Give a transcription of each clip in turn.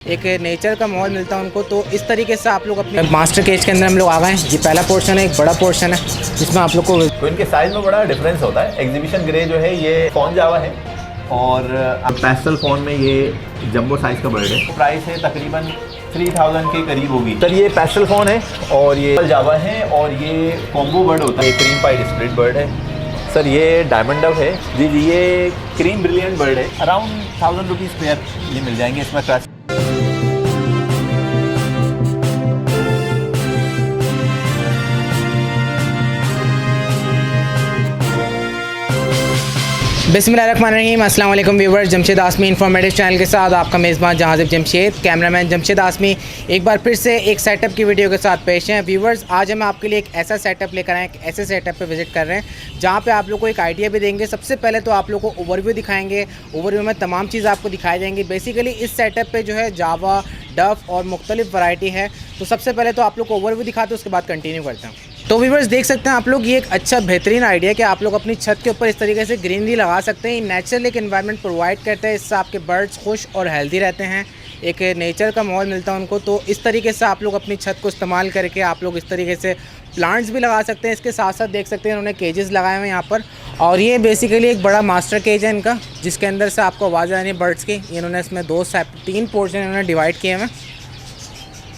एक नेचर का माहौल मिलता है उनको। तो इस तरीके से आप लोग अपने मास्टर केज के अंदर हम लोग आ गए हैं। ये पहला पोर्शन है, एक बड़ा पोर्शन है जिसमें आप लोग को तो इनके साइज में बड़ा डिफरेंस होता है। एग्जीबिशन ग्रे जो है ये फोन जावा है और पेस्टल फोन में ये जंबो साइज का बर्ड है। प्राइस है तकरीबन 3000 के करीब होगी। सर ये पेस्टल फोन है और ये जावा है और ये कॉम्बो बर्ड होता है। क्रीम पाइड स्प्लिट बर्ड है। सर ये डायमंड डव है जी जी। ये क्रीम ब्रिलियंट बर्ड है। अराउंड 1000 रुपीज़ पेयर ये मिल जाएंगे इसमें क्रश। बिस्मिल्लाहिर्रहमानिर्रहीम। अस्सलाम वालेकुम व्यूवर्स, जमशेद आसमी इन्फॉर्मेटिव चैनल के साथ आपका मेज़बान जहाज़िब जमशेद, कैमरामैन जमशेद आसमी एक बार फिर से एक सेटअप की वीडियो के साथ पेश हैं। व्यूवर्स, आज हम आपके लिए एक ऐसा सेटअप लेकर आए, एक ऐसे सेटअप पे विज़िट कर रहे हैं जहाँ पे आप लोग को एक आइडिया भी देंगे। सबसे पहले तो आप लोग को ओवरव्यू दिखाएंगे। ओवरव्यू में तमाम चीज़ आपको दिखाई देंगी। बेसिकली इस सेटअप पे जो है जावा, डफ और मुख्तलिफ वैरायटी है। तो सबसे पहले तो आप लोग को ओवरव्यू दिखाते हैं, उसके बाद कंटिन्यू करते हैं। तो व्यूवर्स देख सकते हैं आप लोग, ये एक अच्छा बेहतरीन आइडिया कि आप लोग अपनी छत के ऊपर इस तरीके से ग्रीनरी लगा सकते हैं। नेचुरल एक एनवायरनमेंट प्रोवाइड करते हैं, इससे आपके बर्ड्स खुश और हेल्दी रहते हैं। एक नेचर का माहौल मिलता है उनको। तो इस तरीके से आप लोग अपनी छत को इस्तेमाल करके आप लोग इस तरीके से प्लांट्स भी लगा सकते हैं। इसके साथ साथ देख सकते हैं इन्होंने केजेस लगाए हुए हैं यहाँ पर। और ये बेसिकली एक बड़ा मास्टर केज है इनका, जिसके अंदर से आपको आवाज़ आ रही है बर्ड्स की। इन्होंने इसमें 3 पोर्शन इन्होंने डिवाइड किए हैं।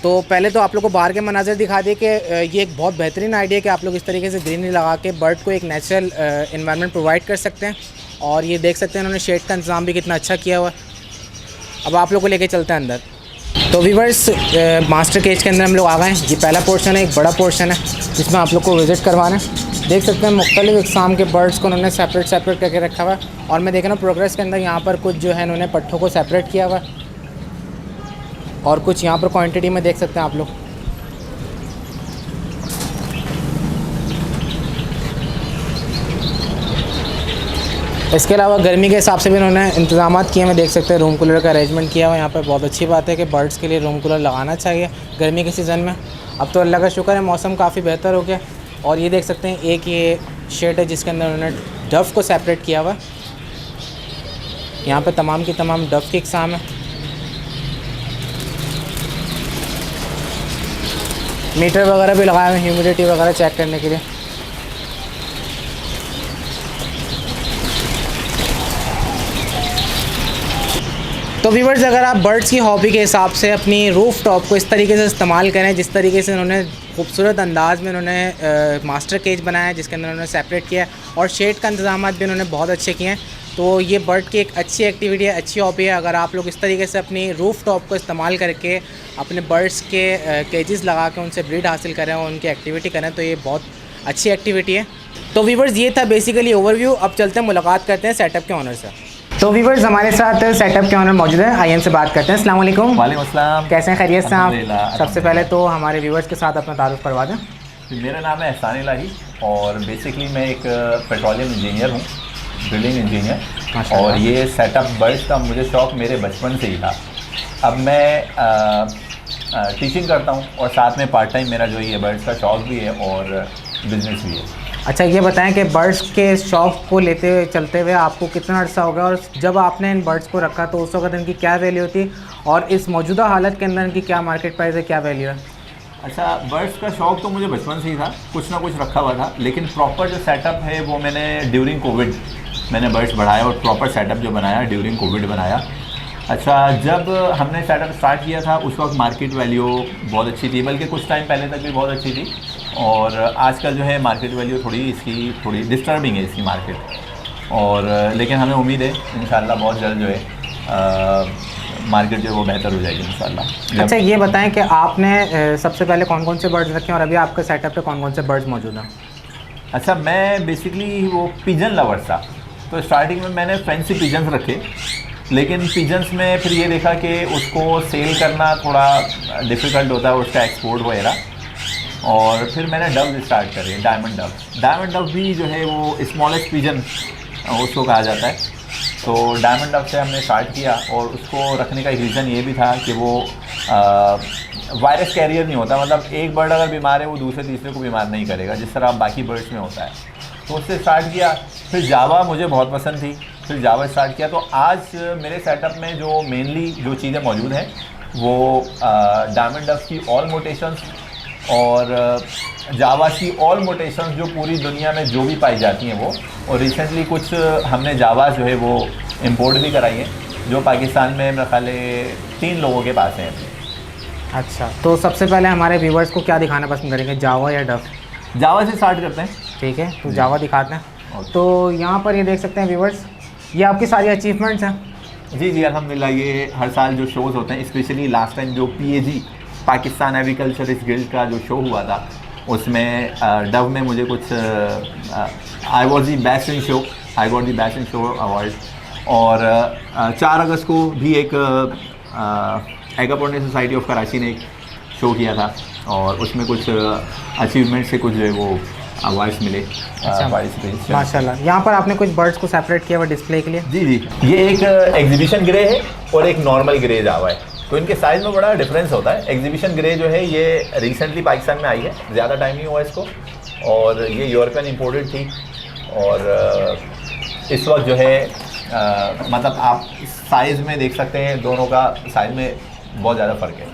तो पहले तो आप लोग को बाहर के मनाज़र दिखा दिए कि ये एक बहुत बेहतरीन आइडिया है कि आप लोग इस तरीके से ग्रीनरी लगा के बर्ड को एक नेचुरल एनवायरनमेंट प्रोवाइड कर सकते हैं। और ये देख सकते हैं इन्होंने शेड का इंतज़ाम भी कितना अच्छा किया हुआ है। अब आप लोग को लेके चलते हैं अंदर। तो व्यूवर्स, मास्टर केज के अंदर हम लोग आ गए हैं। ये पहला पोर्शन है, एक बड़ा पोर्शन है जिसमें आप लोग को विज़िट करवाना है। देख सकते हैं मुख्तलिफ इक़साम के बर्ड्स को उन्होंने सेपरेट करके रखा हुआ है। और मैं देख रहा हूँ प्रोग्रेस के अंदर यहाँ पर कुछ जो है इन्होंने पट्ठों को सेपरेट किया हुआ है और कुछ यहाँ पर क्वांटिटी में देख सकते हैं आप लोग। इसके अलावा गर्मी के हिसाब से भी इन्होंने इंतजाम किए हैं। देख सकते हैं रूम कूलर का अरेंजमेंट किया हुआ है यहाँ पर। बहुत अच्छी बात है कि बर्ड्स के लिए रूम कूलर लगाना चाहिए गर्मी के सीज़न में। अब तो अल्लाह का शुक्र है मौसम काफ़ी बेहतर हो गया। और ये देख सकते हैं एक ये शेड है जिसके अंदर उन्होंने डफ को सेपरेट किया हुआ है। यहाँ पर तमाम की तमाम डफ की इक़साम है। मीटर वगैरह भी लगाए हुए हैं ह्यूमिडिटी वगैरह चेक करने के लिए। तो व्यूवर्स, अगर आप बर्ड्स की हॉबी के हिसाब से अपनी रूफ़ टॉप को इस तरीके से इस्तेमाल करें, जिस तरीके से इन्होंने खूबसूरत अंदाज में इन्होंने मास्टर केज बनाया है जिसके अंदर उन्होंने सेपरेट किया है और शेड का इंतजाम भी इन्होंने बहुत अच्छे किए हैं। तो ये बर्ड की एक अच्छी एक्टिविटी है, अच्छी हॉबी है। अगर आप लोग इस तरीके से अपनी रूफ़ टॉप को इस्तेमाल करके अपने बर्ड्स के केजेस लगा के उनसे ब्रीड हासिल करें और उनकी एक्टिविटी करें तो ये बहुत अच्छी एक्टिविटी है। तो व्यूवर्स, ये था बेसिकली ओवरव्यू। अब चलते हैं, मुलाकात करते हैं सेटअप के ऑनर से। तो व्यूवर्स, हमारे साथ सेटअप के ऑनर मौजूद है। आइए इनसे बात करते हैं। अस्सलाम वालेकुम। वालेकुम अस्सलाम। कैसे हैं, खैरियत से आप? सबसे पहले तो हमारे व्यूवर्स के साथ अपना तारुफ करवा दें। मेरा नाम है एहसान इलाही और बेसिकली मैं एक पेट्रोलियम इंजीनियर हूँ, ड्रिलिंग इंजीनियर। और ये सेटअप बर्ड्स का मुझे शौक़ मेरे बचपन से ही था। अब मैं टीचिंग करता हूँ और साथ में पार्ट टाइम मेरा जो ये बर्ड्स का शौक़ भी है और बिज़नेस भी है। अच्छा, ये बताएं कि बर्ड्स के शौक़ को लेते हुए चलते हुए आपको कितना अर्सा हो गया और जब आपने इन बर्ड्स को रखा तो उस वक्त इनकी क्या वैल्यू थी और इस मौजूदा हालत के अंदर इनकी क्या मार्केट प्राइस है, क्या वैल्यू है? अच्छा, बर्ड्स का शौक़ तो मुझे बचपन से ही था, कुछ ना कुछ रखा हुआ था। लेकिन प्रॉपर जो सेटअप है वो मैंने ड्यूरिंग कोविड मैंने बर्ड्स बढ़ाया और प्रॉपर सेटअप जो बनाया ड्यूरिंग कोविड बनाया। अच्छा, जब हमने सेटअप स्टार्ट किया था उस वक्त मार्केट वैल्यू बहुत अच्छी थी, बल्कि कुछ टाइम पहले तक भी बहुत अच्छी थी। और आजकल जो है मार्केट वैल्यू थोड़ी डिस्टर्बिंग है इसकी मार्केट। और लेकिन हमें उम्मीद है इंशाल्लाह बहुत जल्द जो है मार्केट जो है वो बेहतर हो जाएगी इंशाल्लाह। अच्छा, ये बताएं कि आपने सबसे पहले कौन कौन से बर्ड्स रखे हैं और अभी आपके सेटअप पे कौन कौन से बर्ड्स मौजूद हैं? अच्छा, मैं बेसिकली वो पिजन लवर्स था। तो स्टार्टिंग में मैंने फैंसी पिजन्स रखे, लेकिन पिजन्स में फिर ये देखा कि उसको सेल करना थोड़ा डिफ़िकल्ट होता है, उसका एक्सपोर्ट वगैरह। और फिर मैंने डव स्टार्ट करे, डायमंड डव भी जो है वो स्मॉलेस्ट पिजन उसको कहा जाता है। तो डायमंड डव से हमने स्टार्ट किया और उसको रखने का एक रीज़न ये भी था कि वो वायरस कैरियर नहीं होता। मतलब एक बर्ड अगर बीमार है वो दूसरे तीसरे को बीमार नहीं करेगा जिस तरह बाकी बर्ड्स में होता है। तो उससे स्टार्ट किया। फिर जावा मुझे बहुत पसंद थी, फिर जावा स्टार्ट किया। तो आज मेरे सेटअप में जो मेनली जो चीज़ें मौजूद हैं वो डायमंड डफ की ऑल मोटेशंस और जावा की ऑल मोटेशंस जो पूरी दुनिया में जो भी पाई जाती हैं वो, और रिसेंटली कुछ हमने जावा जो है वो इंपोर्ट भी कराई हैं, जो पाकिस्तान में मेरे ख्याल 3 लोगों के पास हैं। अच्छा, तो सबसे पहले हमारे व्यूवर्स को क्या दिखाना पसंद करेंगे, जावा या डफ? जावा से स्टार्ट करते हैं। ठीक है, तो जावा दिखाते हैं। तो यहाँ पर ये देख सकते हैं व्यूवर्स, ये आपकी सारी अचीवमेंट्स हैं। जी जी अल्हम्दुलिल्लाह, ये हर साल जो शोज़ होते हैं, स्पेशली लास्ट टाइम जो PAG पाकिस्तान एग्रीकल्चरिस्ट गिल्ड का जो शो हुआ था, उसमें डव में मुझे कुछ I was the best in show, I got the best in show award. और 4 अगस्त को भी एक एगापोर्टने सोसाइटी ऑफ कराची ने एक शो किया था, और उसमें कुछ अचीवमेंट से कुछ जो है वो अवार्ड्स मिले। अच्छा, माशाल्लाह। यहाँ पर आपने कुछ बर्ड्स को सेपरेट किया हुआ डिस्प्ले के लिए? जी जी, ये एक एग्जीबिशन ग्रे है और एक नॉर्मल ग्रे जावा है, तो इनके साइज़ में बड़ा डिफरेंस होता है। एग्जीबिशन ग्रे जो है ये रिसेंटली पाकिस्तान में आई है, ज़्यादा टाइम नहीं हुआ इसको, और ये यूरोपियन इंपोर्टेड थी, और इस वक्त जो है मतलब आप साइज़ में देख सकते हैं, दोनों का साइज़ में बहुत ज़्यादा फ़र्क है।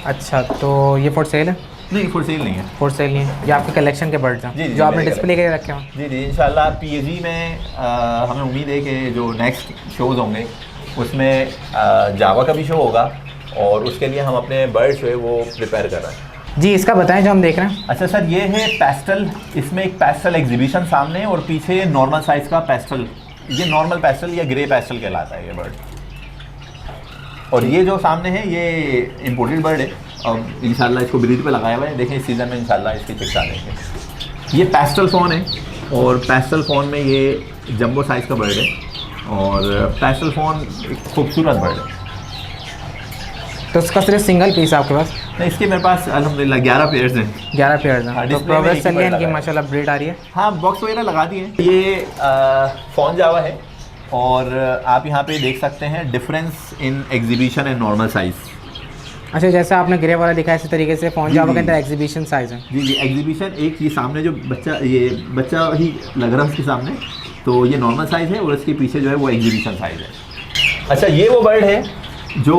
अच्छा, तो ये फॉर सेल है? नहीं, फॉर सेल नहीं है। फॉर सेल नहीं है, ये आपके कलेक्शन के बर्ड्स हैं जी, जो आपने डिस्प्ले के रखे हैं? जी जी, इंशाल्लाह PAG में हमें उम्मीद है कि जो नेक्स्ट शोज़ होंगे उसमें जावा का भी शो होगा, और उसके लिए हम अपने बर्ड्स जो है वो प्रिपेयर कर रहे हैं। जी, इसका बताएं जो हम देख रहे हैं। अच्छा सर, ये है पेस्टल, इसमें एक पेस्टल एग्जीबिशन सामने है, और पीछे नॉर्मल साइज़ का पेस्टल, ये नॉर्मल पेस्टल या ग्रे पेस्टल कहलाता है ये बर्ड। और ये जो सामने है ये इम्पोर्टेड बर्ड है, अब इंशाल्लाह इसको ब्रीड पे लगाया हुआ है, देखें इस सीज़न में इंशाल्लाह इसके चिक्स आ जाएंगे। ये पेस्टल फोन है, और पेस्टल फोन में ये जंबो साइज़ का बर्ड है, और पेस्टल फोन एक खूबसूरत बर्ड है। तो इसका सिर्फ सिंगल पीस आपके पास? नहीं, इसके मेरे पास अल्हम्दुलिल्लाह 11 पेयर्स हैं। 11 पेयर्स हैं। तो डिस्प्ले में प्रोग्रेस एक चल ही रही है bird इनकी, लगा है। माशाल्लाह ब्रीड आ रही है। हाँ, बॉक्स वगैरह लगा दिए हैं। ये फ़ोन जावा है, और आप यहाँ पे देख सकते हैं difference in exhibition and normal size. अच्छा, जैसा आपने ग्रे वाला दिखाया इसी तरीके से फ़ोन जावा के अंदर एग्जीबिशन साइज़ है? जी जी, एग्जीबिशन एक ये सामने जो बच्चा, ये बच्चा ही लग रहा है उसके सामने, तो ये नॉर्मल साइज़ है, और इसके पीछे जो है वो एग्जीबिशन साइज़ है। अच्छा, ये वो बर्ड है जो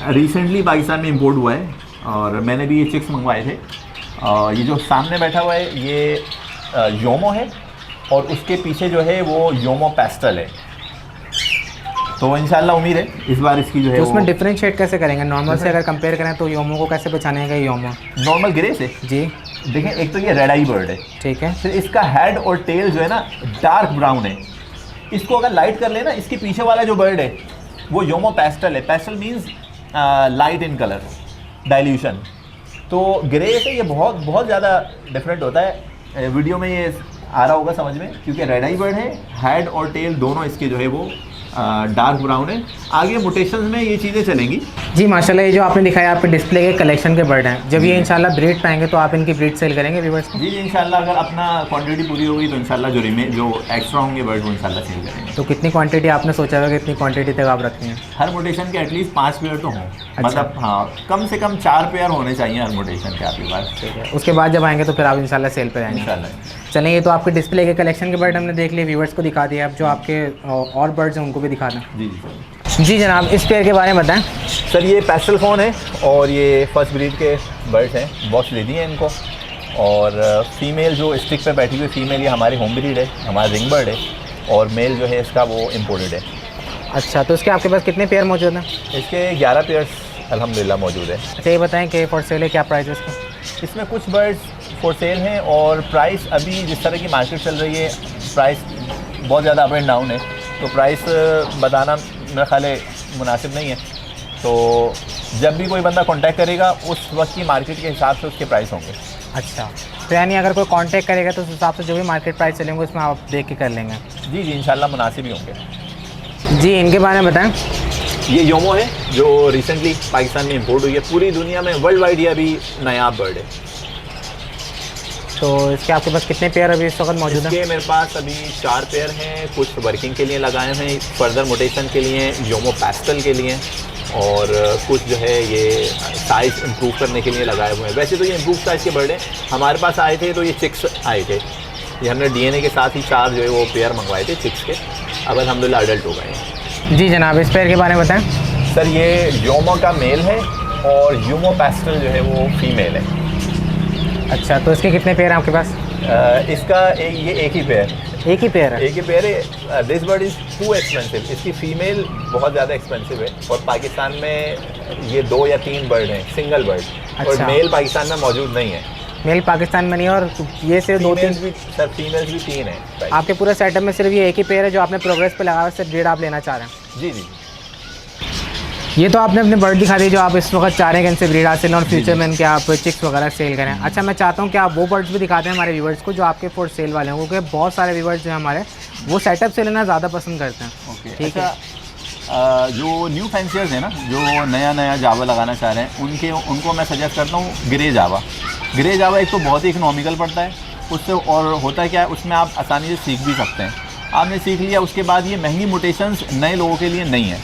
रिसेंटली पाकिस्तान में इंपोर्ट हुआ है, और मैंने भी ये चिक्स मंगवाए थे। ये जो सामने बैठा हुआ है ये योमो है, और उसके पीछे जो है वो योमो पेस्टल है। तो इंशाल्लाह उम्मीद है इस बार इसकी जो है तो उसमें डिफरेंशिएट कैसे करेंगे? नॉर्मल से अगर कंपेयर करें तो योमो को कैसे पहचानेंगे योमो? नॉर्मल ग्रे से। जी देखें, एक तो ये रेड आई बर्ड है, ठीक है, फिर इसका हेड और टेल जो है ना डार्क ब्राउन है। इसको अगर लाइट कर लेना, इसके पीछे वाला जो बर्ड है वो योमो पेस्टल है। Pastel means light in colour, dilution. तो ग्रे से ये बहुत बहुत ज़्यादा डिफरेंट होता है। वीडियो में ये आ रहा होगा समझ में, क्योंकि रेड आई बर्ड है, हेड और टेल दोनों इसके जो है वो डार्क ब्राउन है। आगे मोटेशंस में ये चीज़ें चलेंगी। जी माशाल्लाह। ये जो आपने दिखाया आपके डिस्प्ले के कलेक्शन के बर्ड हैं, जब ये इंशाल्लाह ब्रीड पाएंगे तो आप इनकी ब्रीड सेल करेंगे व्यूअर्स को? जी इंशाल्लाह, अगर अपना क्वांटिटी पूरी होगी तो इंशाल्लाह जो एक्स्ट्रा होंगे बर्ड वो इंशाल्लाह सेल करेंगे। तो कितनी क्वांटिटी आपने सोचा होगा, कितनी क्वांटिटी तक आप रखते हैं? हर मोटेशन के एटलीस्ट 5 पेयर तो हों। मतलब हाँ, कम से कम 4 पेयर होने चाहिए हर मोटेशन के आपके पास। ठीक है, उसके बाद जब आएंगे तो फिर आप इंशाल्लाह सेल पे आएंगे इंशाल्लाह। चलें, ये तो आपके डिस्प्ले के कलेक्शन के बर्ड हमने देख लिए, व्यूअर्स को दिखा दिया। अब जो आपके और बर्ड्स हैं उनको भी दिखा दें। जी जी जनाब, इस पेयर के बारे में बताएं। सर, ये पेस्टल फोन है, और ये फर्स्ट ब्रीड के बर्ड्स हैं। बॉक्स ले दिए इनको, और फीमेल जो स्टिक पे बैठी हुई फीमेल ये हमारी होम ब्रीड है, हमारा रिंग बर्ड है, और मेल जो है इसका वो इम्पोर्टेड है। अच्छा, तो इसके आपके पास कितने पेयर मौजूद हैं? इसके 11 पेयर्स अल्हम्दुलिल्लाह मौजूद है। अच्छा, ये बताएं कि फॉर सेल है, क्या प्राइस है इसका? इसमें कुछ बर्ड्स फॉर सेल हैं, और प्राइस अभी जिस तरह की मार्केट चल रही है, प्राइस बहुत ज़्यादा अप एंड डाउन है, तो प्राइस बताना मेरा ख्याल है मुनासिब नहीं है। तो जब भी कोई बंदा कांटेक्ट करेगा उस वक्त की मार्केट के हिसाब से उसके प्राइस होंगे। अच्छा, तो यानी अगर कोई कांटेक्ट करेगा तो उस हिसाब से जो भी मार्केट प्राइस चलेंगे उसमें आप देख के कर लेंगे? जी जी इंशाल्लाह मुनासिब ही होंगे। जी, इनके बारे में बताएं। ये योमो है जो रिसेंटली पाकिस्तान में इंपोर्ट हुई है। पूरी दुनिया में वर्ल्ड वाइड ये अभी नायाब बर्ड है। तो इसके आपके पास कितने पेयर अभी इस वक्त मौजूद हैं? इसके मेरे पास अभी 4 पेयर हैं। कुछ वर्किंग के लिए लगाए हैं, फर्दर मोटेशन के लिए, योमो पेस्टल के लिए, और कुछ जो है ये साइज़ इम्प्रूव करने के लिए लगाए हुए हैं। वैसे तो ये इम्प्रूव साइज़ के बर्ड हैं। हमारे पास आए थे तो ये चिक्स आए थे, ये हमने DNA के साथ ही 4 जो है वो पेयर मंगवाए थे चिक्स के। अब अल्हम्दुलिल्लाह अडल्ट हो गए हैं। जी जनाब, इस पेयर के बारे में बताएं। सर ये योमो का मेल है और यूमो पेस्टल जो है वो फीमेल है। अच्छा, तो इसके कितने पेयर हैं आपके पास? ये एक ही पेयर एक ही पेयर है। एक ही पेयर है। This bird is too expensive. इसकी फ़ीमेल बहुत ज़्यादा एक्सपेंसिव है और पाकिस्तान में ये 2 या 3 बर्ड हैं, सिंगल बर्ड। अच्छा। और मेल पाकिस्तान में मौजूद नहीं है। मेल पाकिस्तान में नहीं है, और ये सिर्फ 2-3 भी सर, फीमेल्स भी 3 हैं। आपके पूरे सेटअप में सिर्फ ये एक ही पेयर है जो आपने प्रोग्रेस पे लगा हुआ है, सिर्फ ब्रीड आप लेना चाह रहे हैं? जी जी। ये तो आपने अपने बर्ड दिखा दिए जो आप इस वक्त चाह रहे हैं कि इनसे ब्रीड हासिल और फ्यूचर में इनके आप चिक्स वगैरह सेल करें। अच्छा, मैं चाहता हूँ कि आप वो बर्ड्स भी दिखाते हैं हमारे व्यूवर्स को जो आपके फॉर सेल वाले हैं, क्योंकि बहुत सारे व्यूवर्स जो हैं हमारे वो सेटअप से लेना ज़्यादा पसंद करते हैं। ओके, ठीक है। जो न्यू फैंसियर्स हैं ना, जो नया जावा लगाना चाह रहे हैं, उनको मैं सजेस्ट करता हूँ ग्रे जावा। ग्रे जावा एक तो बहुत ही इकोनॉमिकल पड़ता है उससे, और होता है क्या है उसमें आप आसानी से सीख भी सकते हैं। आपने सीख लिया, उसके बाद ये महंगी म्यूटेशंस नए लोगों के लिए नहीं है।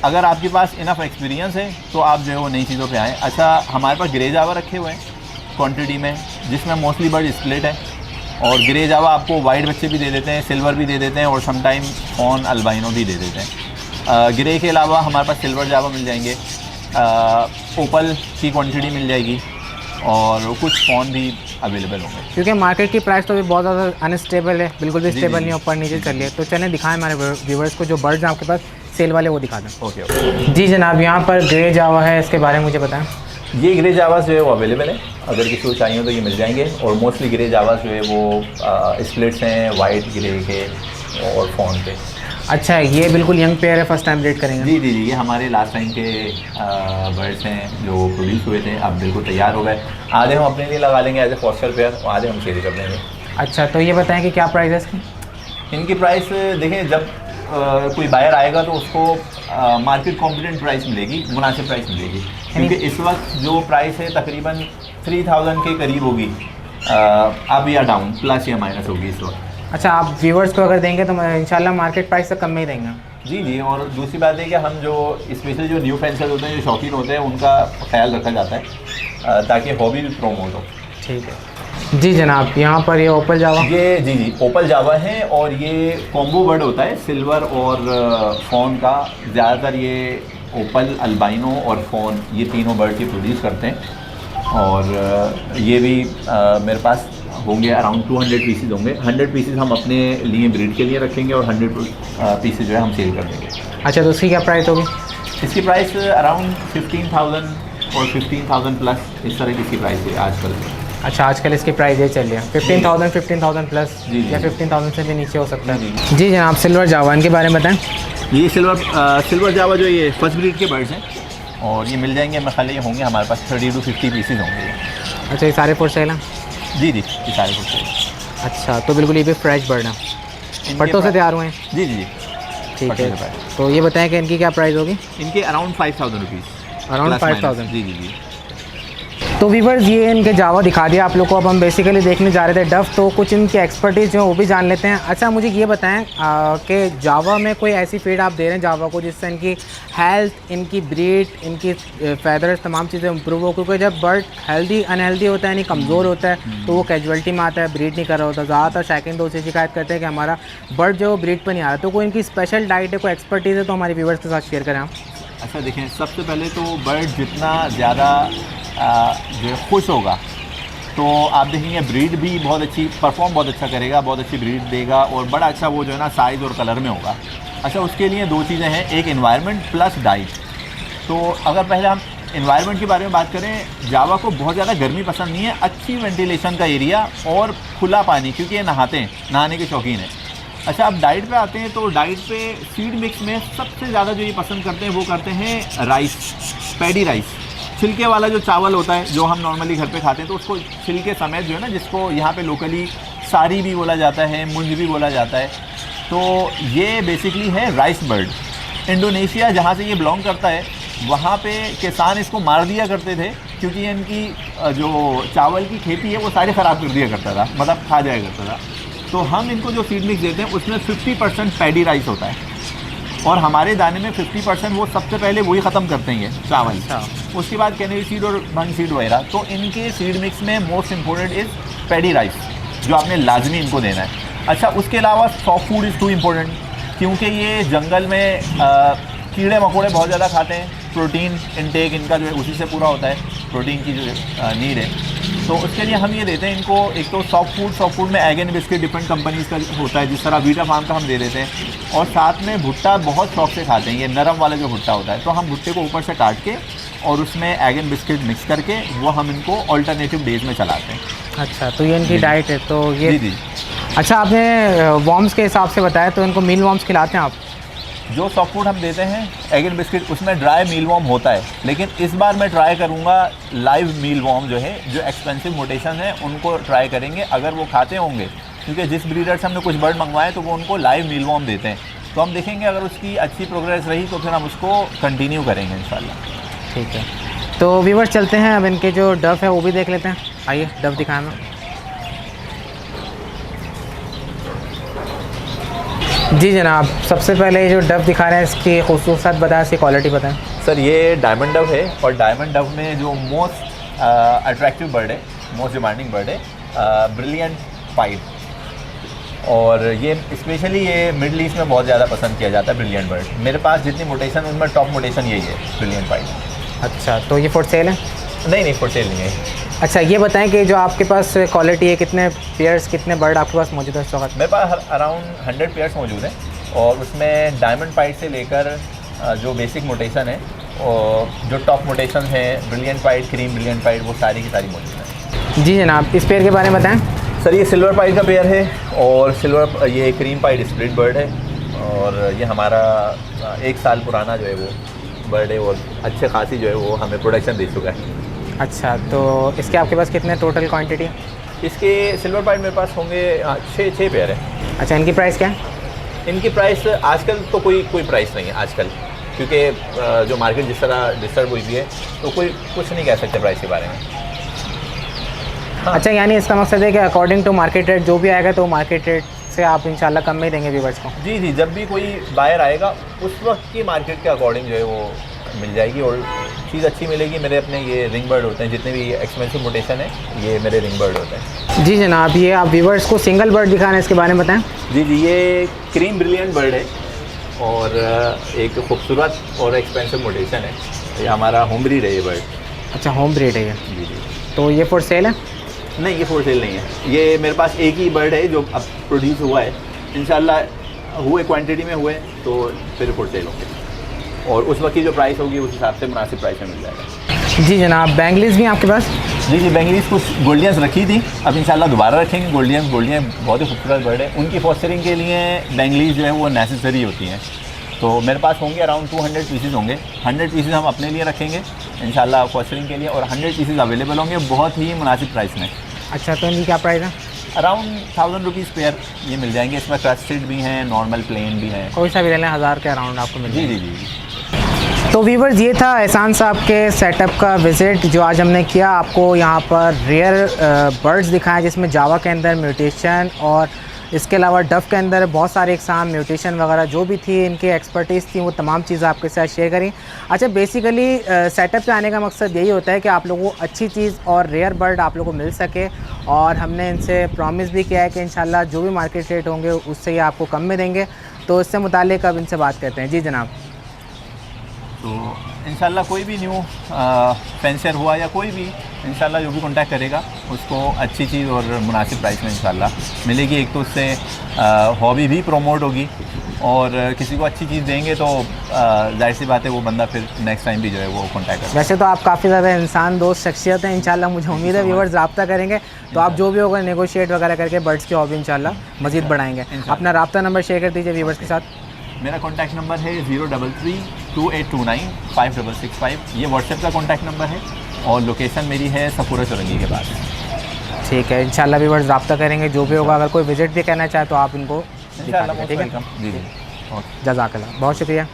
अगर आपके पास इनफ एक्सपीरियंस है तो आप जो है वो नई चीज़ों पे आएँ। अच्छा, हमारे पास ग्रे जावा रखे हुए हैं क्वांटिटी में, जिसमें मोस्टली बर्ड स्प्लिट है, और ग्रे जावा आपको वाइट बच्चे भी दे देते हैं, सिल्वर भी दे देते हैं, और समटाइम ऑन अल्बाइनो भी दे देते हैं। ग्रे के अलावा हमारे पास सिल्वर जावा मिल जाएंगे, ओपल की क्वांटिटी मिल जाएगी, और कुछ फ़ोन भी अवेलेबल होंगे। क्योंकि मार्केट की प्राइस तो अभी बहुत ज़्यादा अनस्टेबल है, बिल्कुल भी स्टेबल नहीं, ऊपर नीचे चल रही है। तो चलें दिखाएं हमारे व्यूवर्स को जो बर्ड्स हैं आपके पास सेल वाले, वो दिखा दें। ओके। जी जनाब, यहाँ पर ग्रे जावा है, इसके बारे में मुझे बताएं। ये ग्रे जावास जो है वो अवेलेबल है, अगर किसी को चाहिए तो ये मिल जाएंगे। और मोस्टली ग्रे जावास जो है वो स्प्लिट्स हैं वाइट ग्रे के और फ़ोन के। अच्छा, ये बिल्कुल यंग पेयर है, फर्स्ट टाइम ब्रीड करेंगे? जी जी जी, ये हमारे लास्ट टाइम के बर्ड्स हैं जो प्रोड्यूस हुए थे, अब बिल्कुल तैयार हो गए। आधे हम अपने लिए लगा लेंगे एज ए फॉस्टर पेयर, और आधे हम सेल कर देंगे। अच्छा, तो ये बताएं कि क्या प्राइस है इसकी? इनकी प्राइस देखें, जब कोई बायर आएगा तो उसको मार्केट कॉम्पिटेंट प्राइस मिलेगी, मुनासिब प्राइस मिलेगी, क्योंकि इस वक्त जो प्राइस है तकरीबन 3000 के करीब होगी, अप या डाउन, प्लस या माइनस होगी इस वक्त। अच्छा, आप व्यूवर्स को अगर देंगे तो इंशाल्लाह मार्केट प्राइस से कम में ही देंगे? जी जी। और दूसरी बात है कि हम जो स्पेशली जो न्यू फैंसर्स होते हैं, जो शौकीन होते हैं, उनका ख्याल रखा जाता है ताकि हॉबी भी प्रमोट हो। ठीक है जी जनाब। यहाँ पर ये ओपल जावा, ये जी जी ओपल जावा है, और ये कॉम्बो बर्ड होता है सिल्वर और फ़ोन का। ज़्यादातर ये ओपल, अल्बाइनो और फ़ोन, ये तीनों बर्ड ये प्रोड्यूस करते हैं। और ये भी मेरे पास होंगे अराउंड 200 पीसेज होंगे। 100 पीसेज हम अपने लिए ब्रीड के लिए रखेंगे, और 100 पीसेज जो है हम सेल कर देंगे। अच्छा, तो उसकी क्या प्राइस होगी? इसकी प्राइस अराउंड 15,000 और 15,000 प्लस, इस तरह की इसकी प्राइस है आजकल। अच्छा, आजकल इसकी प्राइस ये चल रही है 15,000 प्लस, जी, जी। या 15,000 से भी नीचे हो सकता है। जी जनाब, सिल्वर जावा, इनके बारे में बताएं। ये सिल्वर जावा जो ये फर्स्ट ब्रीड के बर्ड्स हैं, और ये मिल जाएंगे, मैं खाली होंगे हमारे पास 30 to 50 पीसेज होंगे ये। अच्छा, ये सारे फॉर सेल हैं? जी जी, ये सारे कुछ। अच्छा, तो बिल्कुल ये भी फ्रेश बर्ड है, पट्टों से तैयार हुए हैं? जी जी जी, ठीक पट्टों है। से तैयार। तो ये बताएं कि इनकी क्या प्राइस होगी? इनके अराउंड 5,000 रुपीज़। अराउंड 5,000? जी जी जी। तो व्यूअर्स, ये इनके जावा दिखा दिया आप लोग को। अब हम बेसिकली देखने जा रहे थे डफ, तो कुछ इनकी एक्सपर्टीज़ जो है वो भी जान लेते हैं। अच्छा, मुझे ये बताएं कि जावा में कोई ऐसी फीड आप दे रहे हैं जावा को जिससे इनकी हेल्थ, इनकी ब्रीड, इनकी फैदर्स, तमाम चीज़ें इंप्रूव हो? क्योंकि जब बर्ड हेल्दी अनहेल्दी होता है, यानी कमज़ोर होता है, तो वो कैजुअलिटी में आता है, ब्रीड नहीं कर रहा होता। ज़्यादातर शौकीन दोस्त से शिकायत करते हैं कि हमारा बर्ड जो ब्रीड पर नहीं आ रहा। तो कोई इनकी स्पेशल डाइट है, कोई एक्सपर्टीज़ है, तो हमारे व्यूवर्स के साथ शेयर करें आप। अच्छा देखें, सबसे पहले तो बर्ड जितना ज़्यादा जो है खुश होगा, तो आप देखेंगे ब्रीड भी बहुत अच्छी, परफॉर्म बहुत अच्छा करेगा, बहुत अच्छी ब्रीड देगा, और बड़ा अच्छा वो जो है ना साइज़ और कलर में होगा। अच्छा, उसके लिए 2 चीज़ें हैं, एक एनवायरनमेंट प्लस डाइट। तो अगर पहले हम एनवायरनमेंट के बारे में बात करें, जावा को बहुत ज़्यादा गर्मी पसंद नहीं है, अच्छी वेंटिलेशन का एरिया और खुला पानी, क्योंकि ये नहाते हैं, नहाने के शौकीन हैं। अच्छा, अब डाइट पे आते हैं, तो डाइट पे फीड मिक्स में सबसे ज़्यादा जो ये पसंद करते हैं वो करते हैं राइस, पैडी राइस, छिलके वाला जो चावल होता है जो हम नॉर्मली घर पे खाते हैं, तो उसको छिलके समेत जो है ना, जिसको यहाँ पे लोकली सारी भी बोला जाता है, मुंज भी बोला जाता है, तो ये बेसिकली है राइस बर्ड। इंडोनेशिया जहाँ से ये बिलोंग करता है, वहाँ पे किसान इसको मार दिया करते थे, क्योंकि इनकी जो चावल की खेती है वो सारी ख़राब कर दिया करता था, मतलब खा जाया करता था। तो हम इनको जो फीड मिक्स देते हैं उसमें 50% पैडी राइस होता है, और हमारे दाने में 50% वो सबसे पहले वही ख़त्म करते हैं चावल। उसके बाद कैनेरी सीड और भंग सीड वगैरह। तो इनके सीड मिक्स में most important is paddy rice, जो आपने लाजमी इनको देना है। अच्छा, उसके अलावा soft food is too important, क्योंकि ये जंगल में कीड़े मकोड़े बहुत ज़्यादा खाते हैं, प्रोटीन इनटेक इनका जो है उसी से पूरा होता है, प्रोटीन की जो नीड है। तो उसके लिए हम ये देते हैं इनको, एक तो सॉफ्ट फूड में egg and biscuit different companies का होता है, जिस तरह वीटा फार्म का हम दे देते हैं। और साथ में भुट्टा बहुत शौक से खाते हैं, ये नरम वाला जो भुट्टा होता है, तो हम भुट्टे को ऊपर से काट के और उसमें एग एंड बिस्किट मिक्स करके वो हम इनको ऑल्टरनेटिव डेज में चलाते हैं। अच्छा, तो ये इनकी डाइट है। तो ये जी जी। अच्छा, आपने वॉर्म्स के हिसाब से बताया, तो इनको मील वॉर्म्स खिलाते हैं आप? जो सॉफ्ट फूड हम देते हैं एग एंड बिस्किट, उसमें ड्राई मील वॉर्म होता है, लेकिन इस बार मैं ट्राई करूँगा लाइव मील वॉर्म जो है, जो एक्सपेंसिव मोटेशन है उनको ट्राई करेंगे अगर वो खाते होंगे, क्योंकि जिस ब्रीडर से हमने कुछ बर्ड मंगवाए तो वो उनको लाइव मील वॉर्म देते हैं। तो हम देखेंगे अगर उसकी अच्छी प्रोग्रेस रही तो फिर हम उसको कंटिन्यू करेंगे इंशाल्लाह। ठीक है, तो व्यूअर्स चलते हैं, अब इनके जो डव है वो भी देख लेते हैं। आइए डव दिखाना। जी जनाब, सबसे पहले जो डव दिखा रहे हैं इसकी खूबसूरत बताएं, इसकी क्वालिटी बताएं। सर ये डायमंड डव है, और डायमंड डव में जो मोस्ट अट्रैक्टिव बर्ड है, मोस्ट डिमांडिंग बर्ड है, ब्रिलियंट पाइड। और ये स्पेशली ये मिडल ईस्ट में बहुत ज़्यादा पसंद किया जाता है ब्रिलियंट बर्ड। मेरे पास जितनी मोटेशन उनमें टॉप मोटेशन यही है, ब्रिलियंट पाइड। अच्छा, तो ये फॉर सेल है? नहीं फॉर सेल नहीं है। अच्छा, ये बताएं कि जो आपके पास क्वालिटी है, कितने पेयर्स, कितने बर्ड आपके पास मौजूद है इस वक्त? मेरे पास अराउंड 100 पेयर्स मौजूद हैं, और उसमें डायमंड पाइड से लेकर जो बेसिक मोटेशन है और जो टॉप मोटेशन है, brilliant pied, cream brilliant pied, वो सारी की सारी मौजूद है। जी जनाब, इस पेयर के बारे में बताएं। सर ये सिल्वर पाइड का पेयर है, और सिल्वर ये क्रीम पाइड स्प्लिट बर्ड है, और ये हमारा 1 साल पुराना जो है वो बर्ड है, और अच्छे खासी जो है वो हमें प्रोडक्शन दे चुका है। अच्छा, तो इसके आपके पास कितने टोटल क्वांटिटी है? इसके सिल्वर पाइड मेरे पास होंगे 6 पेयर है। अच्छा, इनकी प्राइस क्या है? इनकी प्राइस आजकल तो कोई प्राइस नहीं है आजकल, क्योंकि जो मार्केट जिस तरह डिस्टर्ब हुई भी है, तो कोई कुछ नहीं कह सकते प्राइस के बारे में। हाँ। अच्छा, यानी इसका मकसद है कि अकॉर्डिंग टू मार्केट रेट जो भी आएगा तो मार्केट रेट से आप इंशाल्लाह कम में ही देंगे व्यूअर्स को? जी जी, जब भी कोई बायर आएगा उस वक्त की मार्केट के अकॉर्डिंग जो है वो मिल जाएगी, और चीज़ अच्छी मिलेगी। मेरे अपने ये रिंग बर्ड होते हैं, जितने भी एक्सपेंसिव मोटेशन है ये मेरे रिंग बर्ड होते हैं। जी जनाब, ये आप व्यूअर्स को सिंगल बर्ड दिखाना है, इसके बारे में बताएं। जी जी, ये क्रीम ब्रिलियंट बर्ड है, और एक खूबसूरत और एक्सपेंसिव मोटेशन है। ये हमारा होम ब्रीड है ये बर्ड। अच्छा, होम ब्रीड है ये? जी जी। तो ये फॉर सेल है? नहीं, ये फॉर सेल नहीं है। ये मेरे पास एक ही बर्ड है जो अब प्रोड्यूस हुआ है, इंशाल्लाह हुए क्वांटिटी में हुए तो फिर फॉर सेल होंगे, और उस वक्त की जो प्राइस होगी उस हिसाब से मुनासिब प्राइस में मिल जाएगा। जी जनाब, बैंगलीज भी हैं आपके पास? जी जी, बेंगलीज कुछ गोल्डियंस रखी थी, अब इंशाल्लाह दोबारा रखेंगे। गोल्डियन बहुत ही खूबसूरत बर्ड है, उनकी फॉस्टरिंग के लिए बेंगलीज जो है वो नेसेसरी होती हैं। तो मेरे पास होंगे अराउंड 200 पीसेज होंगे। 100 पीसेज हम अपने लिए रखेंगे इंशाल्लाह फॉस्टरिंग के लिए, और 100 पीसेज अवेलेबल होंगे बहुत ही मुनासिब प्राइस में। अच्छा, तो इनकी क्या प्राइस है? अराउंड 1000 रुपीज़ पेयर ये मिल जाएंगे। इसमें क्रस्टेड भी हैं, नॉर्मल प्लेन भी हैं। कोई सा भी ले लें, 1000 के अराउंड आपको मिल जी जाएगा। जी जी। तो व्यूअर्स, ये था एहसान साहब के सेटअप का विज़िट जो आज हमने किया। आपको यहाँ पर रेयर बर्ड्स दिखाएं, जिसमें जावा के अंदर म्यूटेशन और इसके अलावा डफ के अंदर बहुत सारे एग्जाम म्यूटेशन वगैरह जो भी थी, इनकी एक्सपर्टीज़ थी, वो तमाम चीज़ें आपके साथ शेयर करी। अच्छा, बेसिकली सेटअप पे आने का मकसद यही होता है कि आप लोगों को अच्छी चीज़ और रेयर बर्ड आप लोगों को मिल सके, और हमने इनसे प्रॉमिस भी किया है कि इंशाल्लाह जो भी मार्केट रेट होंगे उससे ये आपको कम में देंगे। तो इससे मुताल्लिक अब इनसे बात करते हैं। जी जनाब। तो इंशाल्लाह कोई भी न्यू फेंसर हुआ या कोई भी इंशाल्लाह जो भी कांटेक्ट करेगा उसको अच्छी चीज़ और मुनासिब प्राइस में इंशाल्लाह मिलेगी। एक तो उससे हॉबी भी प्रमोट होगी, और किसी को अच्छी चीज़ देंगे तो जाहिर सी बात है वो बंदा फिर नेक्स्ट टाइम भी जो है वो कांटेक्ट करेगा। वैसे तो आप काफ़ी ज़्यादा इंसान दोस्त शख्सियत हैं, इंशाल्लाह मुझे उम्मीद है व्यूअर्स रब्ता करेंगे तो आप जो भी होगा नेगोशिएट वगैरह करके बर्ड्स की हॉबी इंशाल्लाह मज़ीद बढ़ाएंगे। अपना रब्ता नंबर शेयर कर दीजिए व्यूअर्स के साथ। मेरा कॉन्टैक्ट नंबर है 033-2829-5665। ये व्हाट्सएप का कॉन्टैक्ट नंबर है, और लोकेशन मेरी है सफूरा चौरंगी के पास। ठीक है, इंशाल्लाह व्यूअर्स रब्ता करेंगे। जो भी होगा, अगर कोई विजिट भी करना चाहे तो आप इनको इंशाल्लाह। ठीक है, जी जी, जज़ाकल्लाह, बहुत शुक्रिया।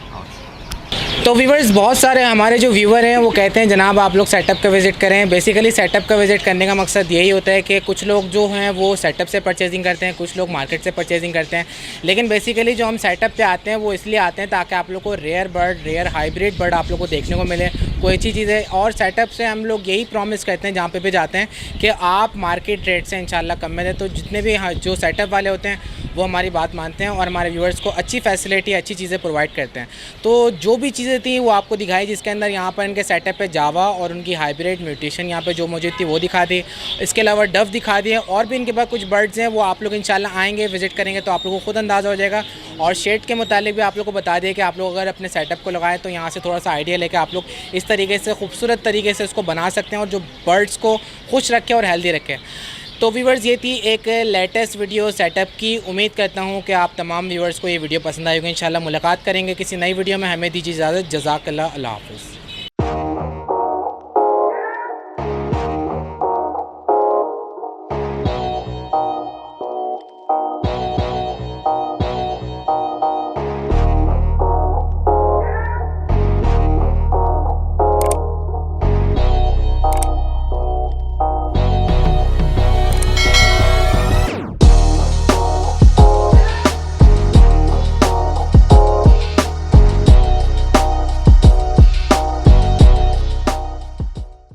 तो व्यूवर्स, बहुत सारे हमारे जो व्यूवर हैं वो कहते हैं जनाब आप लोग सेटअप का विज़िट करें। बेसिकली सेटअप का विज़िट करने का मकसद यही होता है कि कुछ लोग जो हैं वो सेटअप से परचेजिंग करते हैं, कुछ लोग मार्केट से परचेजिंग करते हैं, लेकिन बेसिकली जो हम सेटअप पे आते हैं वो इसलिए आते हैं ताकि आप लोग को rare bird, rare hybrid bird आप लोग को देखने को मिले, कोई अच्छी चीज़ है। और सेटअप से हम लोग यही प्रॉमिस करते हैं जहाँ पे भी जाते हैं कि आप मार्केट रेट से इंशाल्लाह कम में दें। तो जितने भी जो सेटअप वाले होते हैं वो हमारी बात मानते हैं और हमारे व्यूअर्स को अच्छी फैसिलिटी, अच्छी चीज़ें प्रोवाइड करते हैं। तो जो भी चीज़ें थी वो आपको दिखाई, जिसके अंदर यहाँ पर इनके सेटअप पे जावा और उनकी हाइब्रिड म्यूटेशन यहाँ पे जो मौजूद थी वो दिखा दी। इसके अलावा डव दिखा दिए और भी इनके पास कुछ बर्ड्स हैं, वो आप लोग इंशाल्लाह आएंगे विज़िट करेंगे तो आप लोगों को खुद अंदाज़ा हो जाएगा। और शेड के मुतालिक भी आप लोग को बता दिए कि आप लोग अगर अपने सेटअप को लगाएं तो यहाँ से थोड़ा सा आइडिया लेकर आप लोग इस तरीके से खूबसूरत तरीके से इसको बना सकते हैं और जो बर्ड्स को खुश रखे और हेल्दी रखे। तो व्यूवर्स, ये थी एक लेटेस्ट वीडियो सेटअप की। उम्मीद करता हूँ कि आप तमाम व्यूवर्स को ये वीडियो पसंद आएगी। इंशाल्लाह मुलाकात करेंगे किसी नई वीडियो में। हमें दीजिए इजाज़त। जज़ाकल्लाह, अल्लाह हाफ़िज़।